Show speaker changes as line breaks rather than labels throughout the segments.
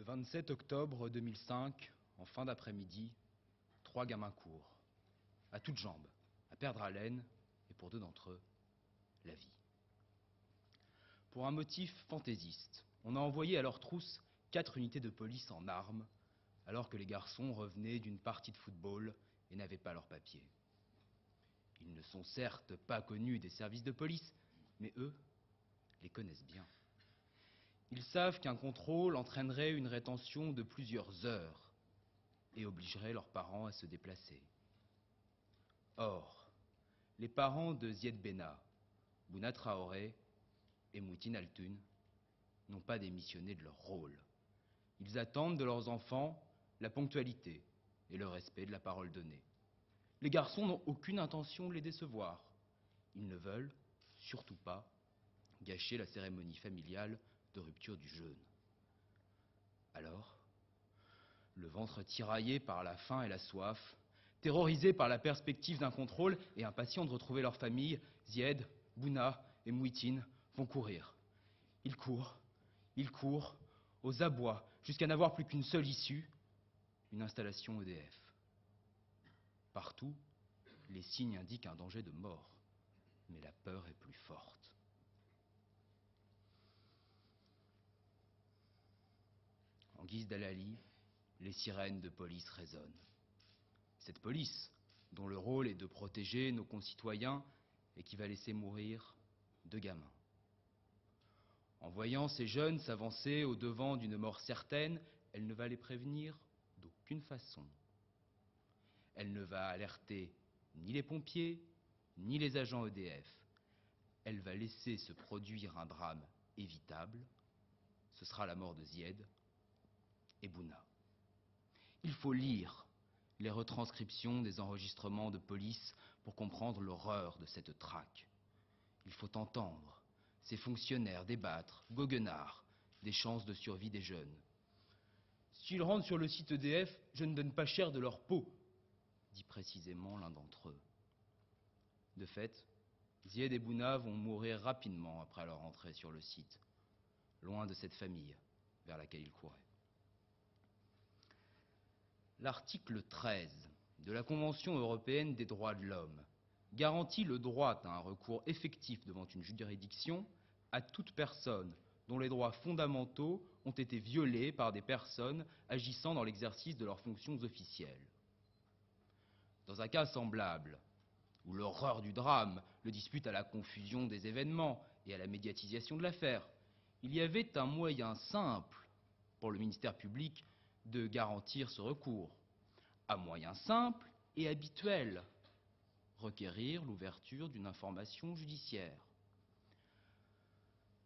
Le 27 octobre 2005, en fin d'après-midi, 3 gamins courent, à toutes jambes, à perdre haleine, et pour 2 d'entre eux, la vie. Pour un motif fantaisiste, on a envoyé à leur trousse 4 unités de police en armes, alors que les garçons revenaient d'une partie de football et n'avaient pas leurs papiers. Ils ne sont certes pas connus des services de police, mais eux les connaissent bien. Ils savent qu'un contrôle entraînerait une rétention de plusieurs heures et obligerait leurs parents à se déplacer. Or, les parents de Zied Benna, Bouna Traoré et Mouhitine Altoune n'ont pas démissionné de leur rôle. Ils attendent de leurs enfants la ponctualité et le respect de la parole donnée. Les garçons n'ont aucune intention de les décevoir. Ils ne veulent, surtout pas, gâcher la cérémonie familiale de rupture du jeûne. Alors, le ventre tiraillé par la faim et la soif, terrorisés par la perspective d'un contrôle et impatients de retrouver leur famille, Zied, Bouna et Mouhitine vont courir. Ils courent, aux abois, jusqu'à n'avoir plus qu'une seule issue, une installation EDF. Partout, les signes indiquent un danger de mort, mais la peur est plus forte. En guise d'Al-Ali, les sirènes de police résonnent. Cette police, dont le rôle est de protéger nos concitoyens et qui va laisser mourir 2 gamins. En voyant ces jeunes s'avancer au-devant d'une mort certaine, elle ne va les prévenir d'aucune façon. Elle ne va alerter ni les pompiers, ni les agents EDF. Elle va laisser se produire un drame évitable. Ce sera la mort de Zied et Bouna. Il faut lire les retranscriptions des enregistrements de police pour comprendre l'horreur de cette traque. Il faut entendre ces fonctionnaires débattre, goguenards, des chances de survie des jeunes. S'ils rentrent sur le site EDF, je ne donne pas cher de leur peau, dit précisément l'un d'entre eux. De fait, Zied et Bouna vont mourir rapidement après leur entrée sur le site, loin de cette famille vers laquelle ils couraient. L'article 13 de la Convention européenne des droits de l'homme garantit le droit à un recours effectif devant une juridiction à toute personne dont les droits fondamentaux ont été violés par des personnes agissant dans l'exercice de leurs fonctions officielles. Dans un cas semblable, où l'horreur du drame le dispute à la confusion des événements et à la médiatisation de l'affaire, il y avait un moyen simple pour le ministère public de garantir ce recours. Un moyen simple et habituel, requérir l'ouverture d'une information judiciaire.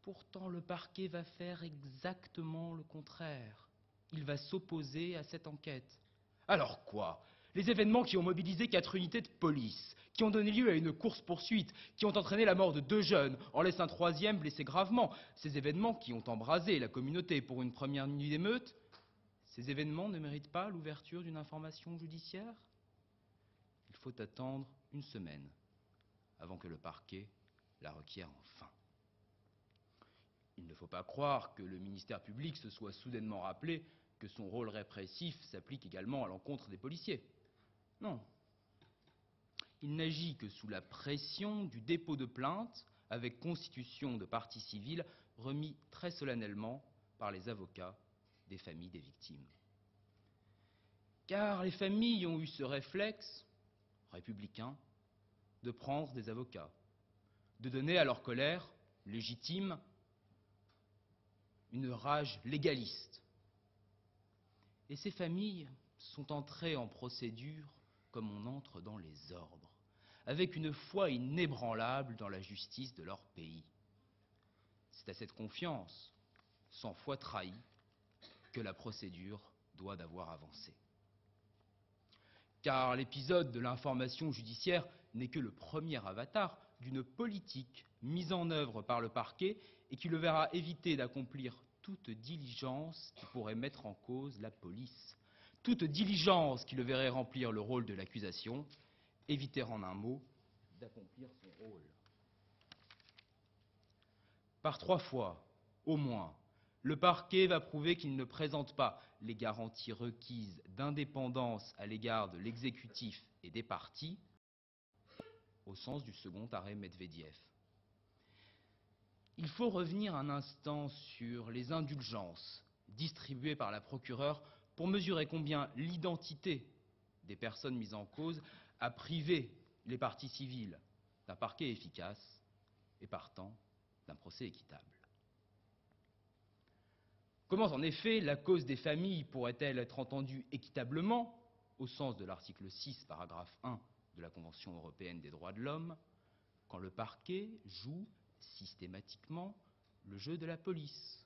Pourtant, le parquet va faire exactement le contraire. Il va s'opposer à cette enquête. Alors quoi? Les événements qui ont mobilisé 4 unités de police, qui ont donné lieu à une course-poursuite, qui ont entraîné la mort de 2 jeunes, en laissant un 3e blessé gravement, ces événements qui ont embrasé la communauté pour une première nuit d'émeute, ces événements ne méritent pas l'ouverture d'une information judiciaire? Il faut attendre 1 semaine avant que le parquet la requiert enfin. Il ne faut pas croire que le ministère public se soit soudainement rappelé que son rôle répressif s'applique également à l'encontre des policiers. Non. Il n'agit que sous la pression du dépôt de plainte avec constitution de partie civile remis très solennellement par les avocats des familles des victimes. Car les familles ont eu ce réflexe républicain de prendre des avocats, de donner à leur colère légitime une rage légaliste. Et ces familles sont entrées en procédure comme on entre dans les ordres, avec une foi inébranlable dans la justice de leur pays. C'est à cette confiance, sans foi trahie, que la procédure doit d'avoir avancé. Car l'épisode de l'information judiciaire n'est que le premier avatar d'une politique mise en œuvre par le parquet et qui le verra éviter d'accomplir toute diligence qui pourrait mettre en cause la police, toute diligence qui le verrait remplir le rôle de l'accusation, éviter en un mot d'accomplir son rôle. Par 3 fois, au moins, Le parquet va prouver qu'il ne présente pas les garanties requises d'indépendance à l'égard de l'exécutif et des partis, au sens du second arrêt Medvedev. Il faut revenir un instant sur les indulgences distribuées par la procureure pour mesurer combien l'identité des personnes mises en cause a privé les parties civiles d'un parquet efficace et partant d'un procès équitable. Comment en effet la cause des familles pourrait-elle être entendue équitablement, au sens de l'article 6, paragraphe 1 de la Convention européenne des droits de l'homme, quand le parquet joue systématiquement le jeu de la police,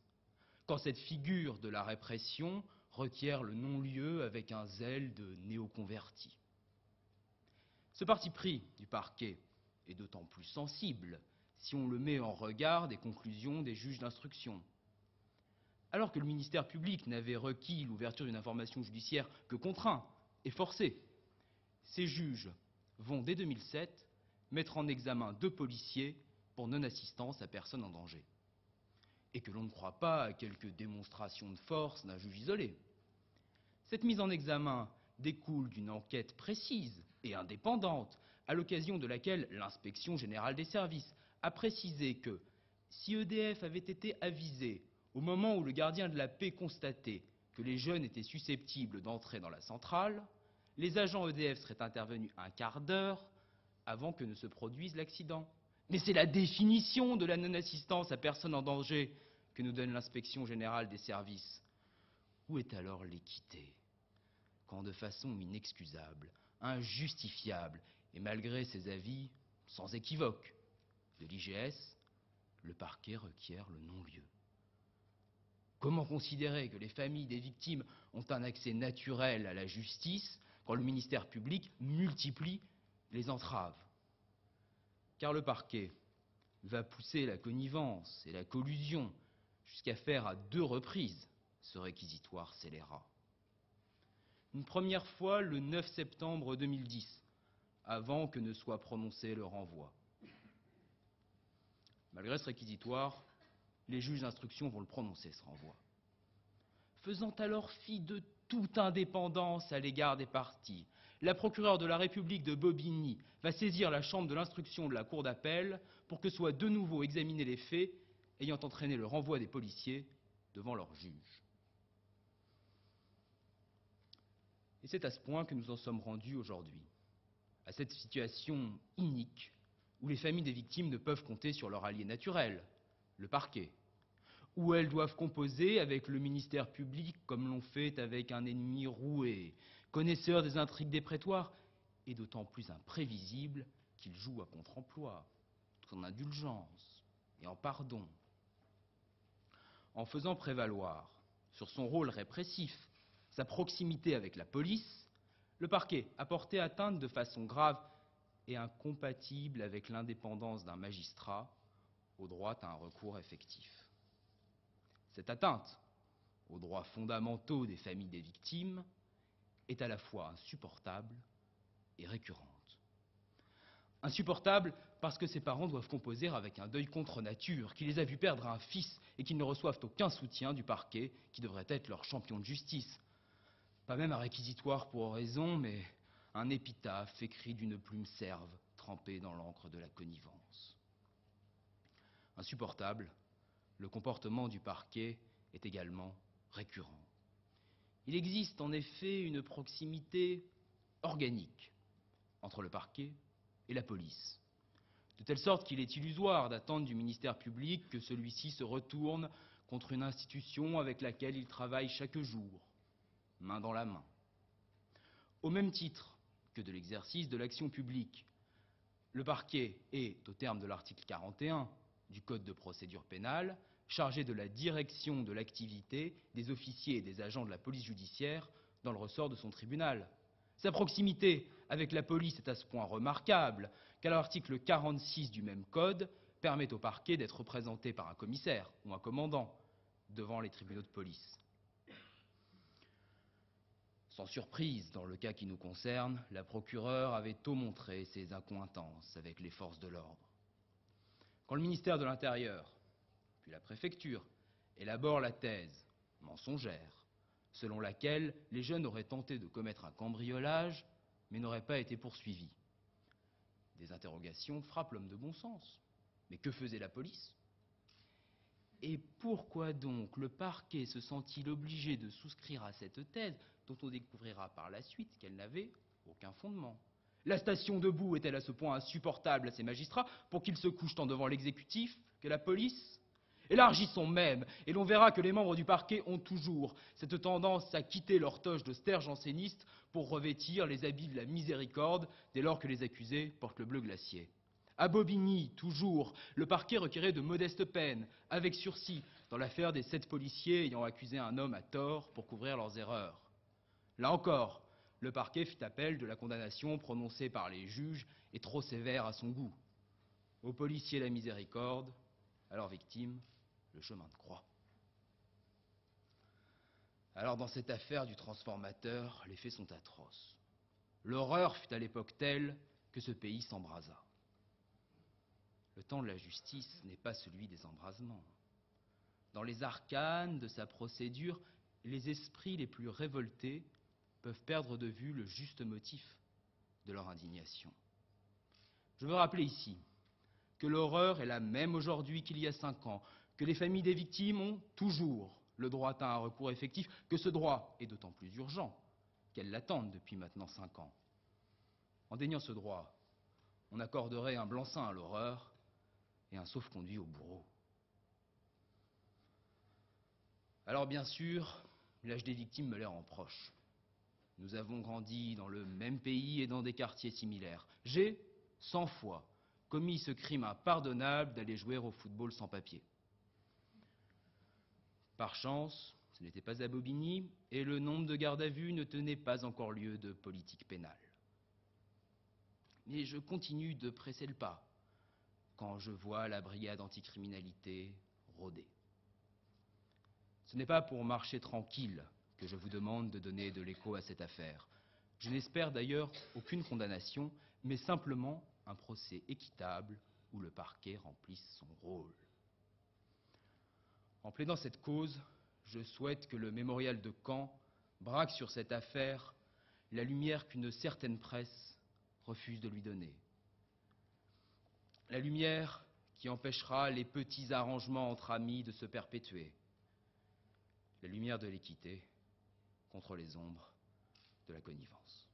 quand cette figure de la répression requiert le non-lieu avec un zèle de néoconverti. Ce parti pris du parquet est d'autant plus sensible si on le met en regard des conclusions des juges d'instruction. Alors que le ministère public n'avait requis l'ouverture d'une information judiciaire que contraint et forcé, ces juges vont, dès 2007, mettre en examen 2 policiers pour non-assistance à personne en danger. Et que l'on ne croit pas à quelques démonstrations de force d'un juge isolé. Cette mise en examen découle d'une enquête précise et indépendante, à l'occasion de laquelle l'inspection générale des services a précisé que si EDF avait été avisé au moment où le gardien de la paix constatait que les jeunes étaient susceptibles d'entrer dans la centrale, les agents EDF seraient intervenus un quart d'heure avant que ne se produise l'accident. Mais c'est la définition de la non-assistance à personne en danger que nous donne l'inspection générale des services. Où est alors l'équité quand, de façon inexcusable, injustifiable, et malgré ses avis sans équivoque de l'IGS, le parquet requiert le non-lieu? Comment considérer que les familles des victimes ont un accès naturel à la justice quand le ministère public multiplie les entraves? Car le parquet va pousser la connivence et la collusion jusqu'à faire à 2 reprises ce réquisitoire scélérat. Une première fois le 9 septembre 2010, avant que ne soit prononcé le renvoi. Malgré ce réquisitoire, les juges d'instruction vont le prononcer, ce renvoi. Faisant alors fi de toute indépendance à l'égard des parties, la procureure de la République de Bobigny va saisir la chambre de l'instruction de la cour d'appel pour que soient de nouveau examinés les faits ayant entraîné le renvoi des policiers devant leur juge. Et c'est à ce point que nous en sommes rendus aujourd'hui, à cette situation inique où les familles des victimes ne peuvent compter sur leur allié naturel, le parquet, où elles doivent composer avec le ministère public comme l'on fait avec un ennemi roué, connaisseur des intrigues des prétoires, et d'autant plus imprévisible qu'il joue à contre-emploi, tout en indulgence et en pardon. En faisant prévaloir sur son rôle répressif sa proximité avec la police, le parquet a porté atteinte de façon grave et incompatible avec l'indépendance d'un magistrat au droit à un recours effectif. Cette atteinte aux droits fondamentaux des familles des victimes est à la fois insupportable et récurrente. Insupportable parce que ses parents doivent composer avec un deuil contre nature qui les a vus perdre un fils et qu'ils ne reçoivent aucun soutien du parquet qui devrait être leur champion de justice. Pas même un réquisitoire pour oraison, mais un épitaphe écrit d'une plume serve trempée dans l'encre de la connivence. Insupportable, le comportement du parquet est également récurrent. Il existe en effet une proximité organique entre le parquet et la police, de telle sorte qu'il est illusoire d'attendre du ministère public que celui-ci se retourne contre une institution avec laquelle il travaille chaque jour, main dans la main. Au même titre que de l'exercice de l'action publique, le parquet est, au terme de l'article 41 du Code de procédure pénale, chargé de la direction de l'activité des officiers et des agents de la police judiciaire dans le ressort de son tribunal. Sa proximité avec la police est à ce point remarquable qu'à l'article 46 du même code permet au parquet d'être représenté par un commissaire ou un commandant devant les tribunaux de police. Sans surprise, dans le cas qui nous concerne, la procureure avait tôt montré ses accointances avec les forces de l'ordre. Quand le ministère de l'Intérieur, puis la préfecture, élabore la thèse, mensongère, selon laquelle les jeunes auraient tenté de commettre un cambriolage, mais n'auraient pas été poursuivis. Des interrogations frappent l'homme de bon sens. Mais que faisait la police? Et pourquoi donc le parquet se sent-il obligé de souscrire à cette thèse dont on découvrira par la suite qu'elle n'avait aucun fondement? La station debout est-elle à ce point insupportable à ces magistrats pour qu'ils se couchent tant devant l'exécutif que la police? Élargissons même, et l'on verra que les membres du parquet ont toujours cette tendance à quitter leur toge de ster janséniste pour revêtir les habits de la miséricorde dès lors que les accusés portent le bleu glacier. À Bobigny, toujours, le parquet requérait de modestes peines, avec sursis, dans l'affaire des 7 policiers ayant accusé un homme à tort pour couvrir leurs erreurs. Là encore, le parquet fit appel de la condamnation prononcée par les juges et trop sévère à son goût. Aux policiers la miséricorde, à leurs victimes le chemin de croix. Alors dans cette affaire du transformateur, les faits sont atroces. L'horreur fut à l'époque telle que ce pays s'embrasa. Le temps de la justice n'est pas celui des embrasements. Dans les arcanes de sa procédure, les esprits les plus révoltés peuvent perdre de vue le juste motif de leur indignation. Je veux rappeler ici que l'horreur est la même aujourd'hui qu'il y a 5 ans, que les familles des victimes ont toujours le droit à un recours effectif, que ce droit est d'autant plus urgent qu'elles l'attendent depuis maintenant 5 ans. En déniant ce droit, on accorderait un blanc-seing à l'horreur et un sauf-conduit au bourreau. Alors bien sûr, l'âge des victimes me les rend proche. Nous avons grandi dans le même pays et dans des quartiers similaires. J'ai 100 fois commis ce crime impardonnable d'aller jouer au football sans papier. Par chance, ce n'était pas à Bobigny et le nombre de gardes à vue ne tenait pas encore lieu de politique pénale. Mais je continue de presser le pas quand je vois la brigade anticriminalité rôder. Ce n'est pas pour marcher tranquille que je vous demande de donner de l'écho à cette affaire. Je n'espère d'ailleurs aucune condamnation, mais simplement un procès équitable où le parquet remplisse son rôle. En plaidant cette cause, je souhaite que le mémorial de Caen braque sur cette affaire la lumière qu'une certaine presse refuse de lui donner. La lumière qui empêchera les petits arrangements entre amis de se perpétuer. La lumière de l'équité contre les ombres de la connivence.